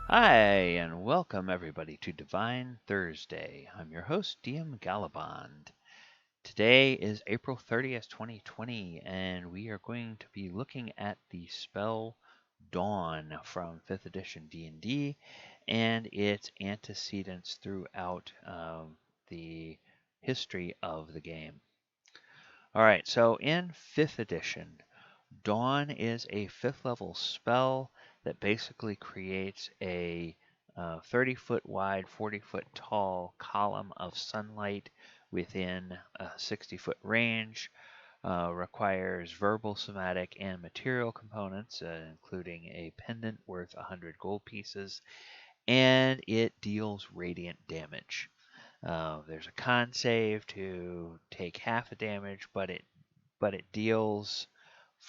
Hi, and welcome everybody to Divine Thursday. I'm your host, DM Gallibond. Today is April 30th, 2020, and we are going to be looking at the spell Dawn from 5th edition D&D and its antecedents throughout the history of the game. Alright, so in 5th edition, Dawn is a 5th level spell that basically creates a 30-foot wide, 40-foot tall column of sunlight within a 60-foot range. Requires verbal, somatic, and material components, including a pendant worth 100 gold pieces, and it deals radiant damage. There's a con save to take half the damage, but it deals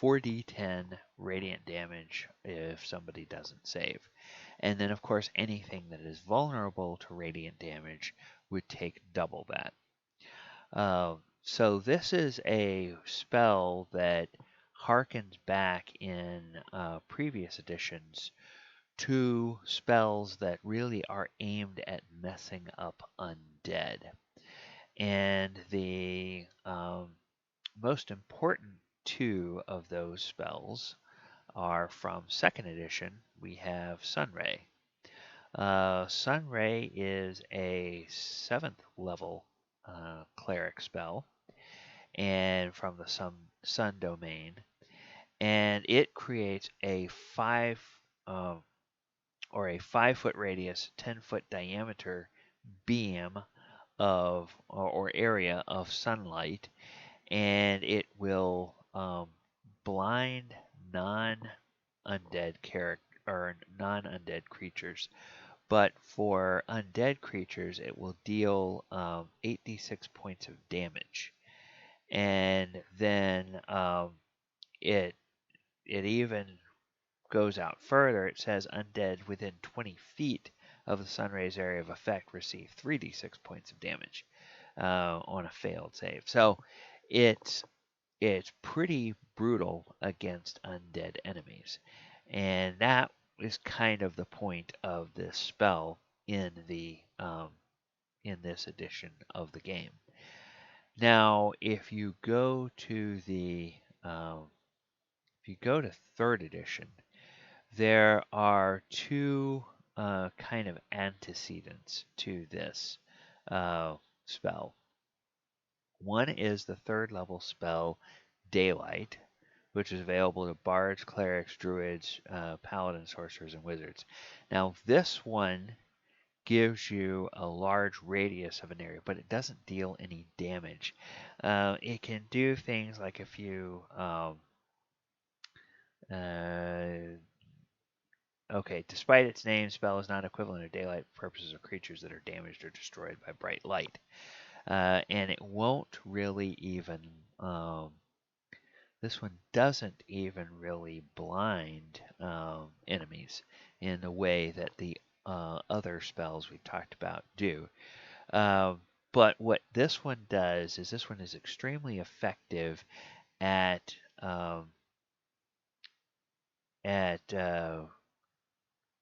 4d10 radiant damage if somebody doesn't save. And then, of course, anything that is vulnerable to radiant damage would take double that. So this is a spell that harkens back in previous editions to spells that really are aimed at messing up undead. And the most important two of those spells are from 2nd edition. We have Sunray. Sunray is a 7th level cleric spell, and from the sun domain, and it creates a 5-foot radius, 10-foot diameter beam of or area of sunlight, and it will blind non-undead creatures. But for undead creatures, it will deal 8d6 points of damage, and then it even goes out further. It says undead within 20 feet of the sunray's area of effect receive 3d6 points of damage on a failed save. So it's pretty brutal against undead enemies, and that is kind of the point of this spell in this edition of the game. Now, if you go to 3rd edition, there are two kind of antecedents to this spell. One is the 3rd level spell Daylight, which is available to bards, clerics, druids, paladins, sorcerers, and wizards. Now, this one gives you a large radius of an area, but it doesn't deal any damage. It can do things like if you despite its name, spell is not equivalent to daylight for purposes of creatures that are damaged or destroyed by bright light. And it won't really even, this one doesn't even really blind enemies in the way that the other spells we've talked about do. But what this one does is this one is extremely effective at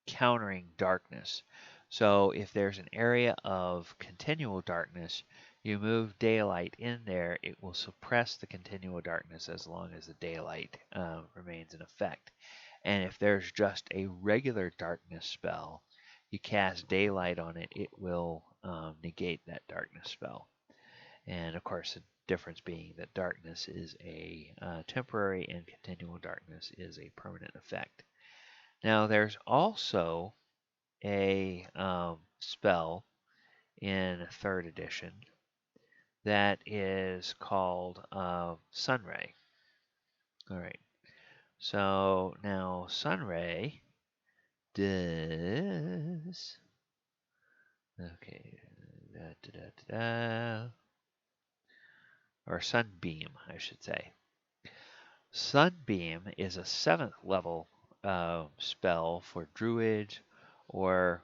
countering darkness. So if there's an area of continual darkness, you move daylight in there, it will suppress the continual darkness as long as the daylight remains in effect. And if there's just a regular darkness spell, you cast daylight on it, it will negate that darkness spell. And of course, the difference being that darkness is a temporary and continual darkness is a permanent effect. Now, there's also a spell in 3rd edition that is called Sunray. All right. So now Sunray does. Okay. Or Sunbeam, I should say. Sunbeam is a 7th level spell for druids or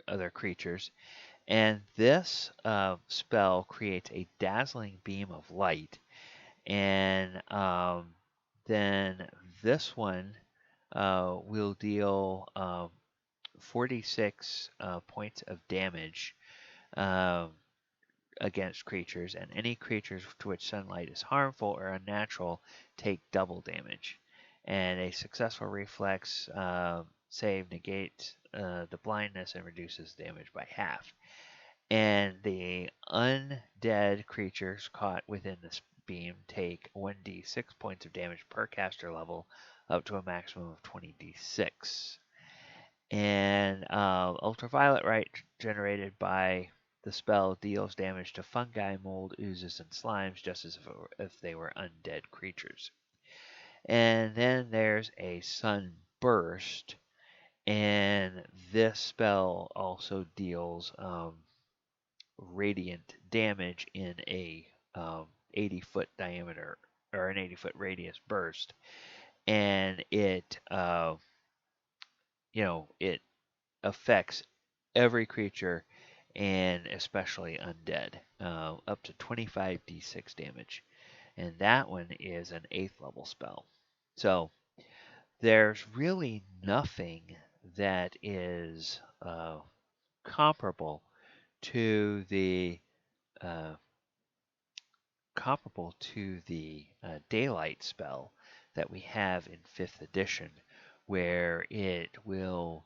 other creatures, and this spell creates a dazzling beam of light, and then this one will deal 46 points of damage um, against creatures, and any creatures to which sunlight is harmful or unnatural take double damage. And a successful reflex save negates the blindness and reduces damage by half. And the undead creatures caught within this beam take 1d6 points of damage per caster level, up to a maximum of 20d6. And ultraviolet light generated by the spell deals damage to fungi, mold, oozes, and slimes, just as if they were undead creatures. And then there's a sunburst, and this spell also deals radiant damage in a 80-foot diameter or an 80-foot radius burst, and it it affects every creature and especially undead, up to 25d6 damage, and that one is an 8th level spell. So there's really nothing that is comparable to the uh, daylight spell that we have in 5th edition, where it will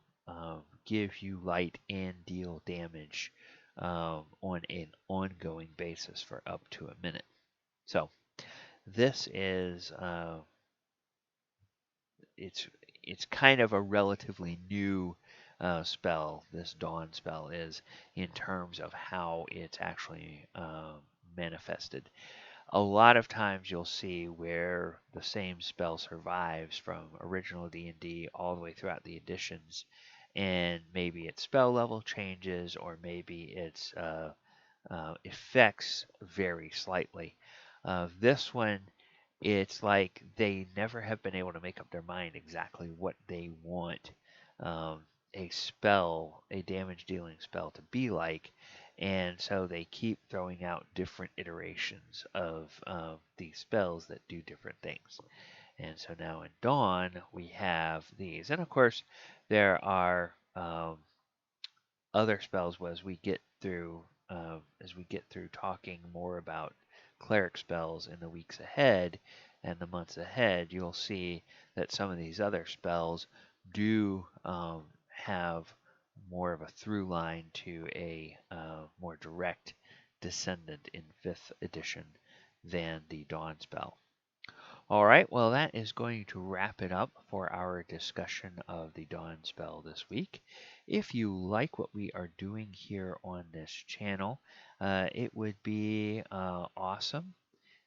give you light and deal damage on an ongoing basis for up to a minute. So this is it's kind of a relatively new spell. This dawn spell is, in terms of how it's actually manifested. A lot of times you'll see where the same spell survives from original D&D all the way throughout the editions, and maybe its spell level changes, or maybe its effects vary slightly. This one, it's like they never have been able to make up their mind exactly what they want a damage dealing spell to be like, and so they keep throwing out different iterations of these spells that do different things. And so now in Dawn we have these, and of course there are other spells as we get through talking more about cleric spells in the weeks ahead and the months ahead. You'll see that some of these other spells do have more of a through line to a more direct descendant in 5th edition than the Dawn spell. All right, well, that is going to wrap it up for our discussion of the Dawn spell this week. If you like what we are doing here on this channel, it would be awesome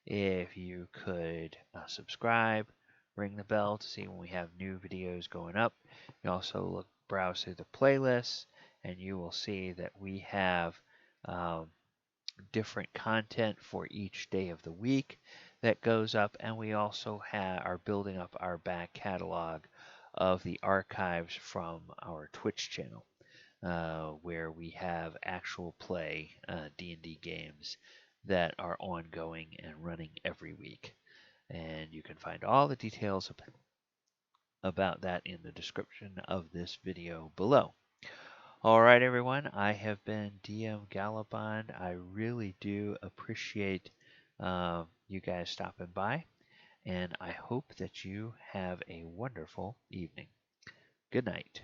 if you could subscribe, ring the bell to see when we have new videos going up. You also browse through the playlists, and you will see that we have different content for each day of the week that goes up, and we also are building up our back catalog of the archives from our Twitch channel, where we have actual play D&D games that are ongoing and running every week. And you can find all the details about that in the description of this video below. All right, everyone, I have been DM Gallibond. I really do appreciate you guys stopping by, and I hope that you have a wonderful evening. Good night.